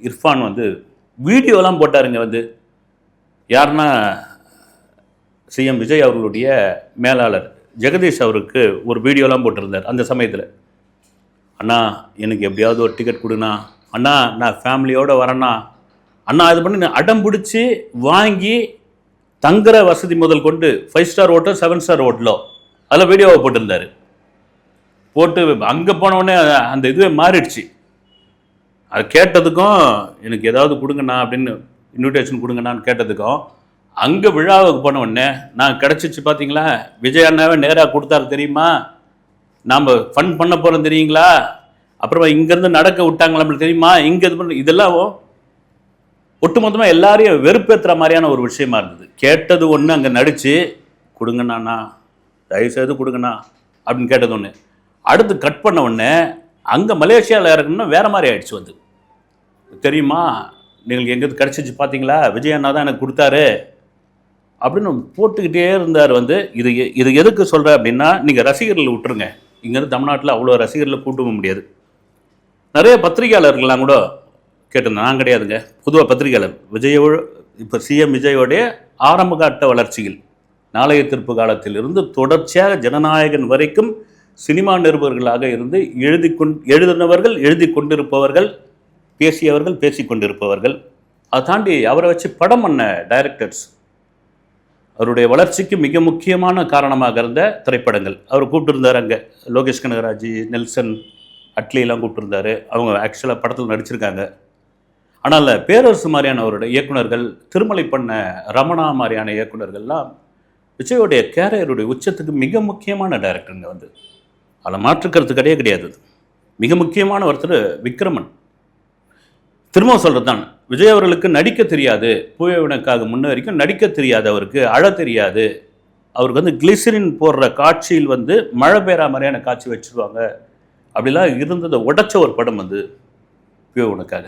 இர்ஃபான் வந்து வீடியோலாம் போட்டாருங்க. வந்து யாருன்னா சிஎம் விஜய் அவர்களுடைய மேலாளர் ஜெகதீஷ் அவருக்கு ஒரு வீடியோலாம் போட்டிருந்தார். அந்த சமயத்தில், அண்ணா எனக்கு எப்படியாவது ஒரு டிக்கெட் கொடுண்ணா, அண்ணா நான் ஃபேமிலியோடு வரேண்ணா, அண்ணா இது பண்ணி அடம் பிடிச்சி வாங்கி தங்குற வசதி முதல் கொண்டு 5 ஸ்டார் ஹோட்டல் 7 ஸ்டார் ஹோட்டலோ அதில் வீடியோவை போட்டிருந்தார். போட்டு அங்கே போனவுடனே அந்த இதுவே மாறிடுச்சு. அது கேட்டதுக்கும் எனக்கு ஏதாவது கொடுங்கண்ணா அப்படின்னு இன்விடேஷன் கொடுங்கண்ணான்னு கேட்டதுக்கும் அங்கே விழாவுக்கு போன உடனே நான் கிடச்சிச்சு பார்த்தீங்களா, விஜய் அண்ணாவே நேராக கொடுத்தாரு தெரியுமா, நாம் ஃபன் பண்ண போகிறோம் தெரியுங்களா, அப்புறமா இங்கேருந்து நடக்க விட்டாங்களா நம்மளுக்கு தெரியுமா, இங்கே இது பண்ண இதெல்லாம் ஒட்டுமொத்தமாக எல்லாரையும் வெறுப்பேற்றுற மாதிரியான ஒரு விஷயமா இருந்தது. கேட்டது ஒன்று, அங்கே நடித்து கொடுங்கண்ணாண்ணா தயவுசெய்து கொடுங்கண்ணா அப்படின்னு கேட்டது ஒன்று. அடுத்து கட் பண்ண உடனே அங்கே மலேசியாவில் இறக்கணும்னா வேறு மாதிரி ஆயிடுச்சு. வந்து தெரியுமா நீங்கள் எங்கேருந்து கிடச்சிச்சு பார்த்தீங்களா, விஜய் அண்ணா தான் எனக்கு கொடுத்தாரு அப்படின்னு போட்டுக்கிட்டே இருந்தார். வந்து இது எதுக்கு சொல்கிறேன் அப்படின்னா, நீங்கள் ரசிகர்களை விட்டுருங்க. இங்கேருந்து தமிழ்நாட்டில் அவ்வளோ ரசிகர்களை கூட்டவும் முடியாது. நிறைய பத்திரிகையாளர்கள்லாம் கூட கேட்டிருந்தேன். நான் கிடையாதுங்க, பொதுவாக பத்திரிகையாளர் விஜயோட இப்போ சிஎம் விஜயோடைய ஆரம்ப காட்ட வளர்ச்சியில் நாளைய திருப்பு காலத்தில் இருந்து தொடர்ச்சியாக ஜனநாயகன் வரைக்கும் சினிமா நிருபர்களாக இருந்து எழுதினவர்கள், எழுதி கொண்டிருப்பவர்கள், பேசியவர்கள், பேசி கொண்டிருப்பவர்கள், அதை தாண்டி அவரை வச்சு படம் பண்ண டைரக்டர்ஸ், அவருடைய வளர்ச்சிக்கு மிக முக்கியமான காரணமாக இருந்த திரைப்படங்கள் அவர் கூப்பிட்டுருந்தார். அங்கே லோகேஷ் கனகராஜ், நெல்சன், அட்லியெல்லாம் கூப்பிட்டுருந்தார். அவங்க ஆக்சுவலாக படத்தில் நடிச்சிருக்காங்க. ஆனால் பேரரசு மாதிரியான அவருடைய இயக்குநர்கள், திருமலை பண்ண ரமணா மாதிரியான இயக்குநர்கள்லாம் விஜயோடைய கேரியருடைய உச்சத்துக்கு மிக முக்கியமான டைரக்டருங்க. வந்து அதில் மாற்றுக்கிறது கிடையாது. மிக முக்கியமான ஒருத்தர் விக்ரமன். திரும்ப சொல்கிறது தான், விஜய் அவர்களுக்கு நடிக்க தெரியாது. பூயவனுக்காக முன்ன வரைக்கும் நடிக்க தெரியாது, அவருக்கு அழ தெரியாது. அவருக்கு வந்து கிளிசரின் போடுற காட்சியில் வந்து மழை பெய்கிற மாதிரியான காட்சி வச்சுருவாங்க. அப்படிலாம் இருந்ததை உடைச்ச ஒரு படம் வந்து பூயவனுக்காக.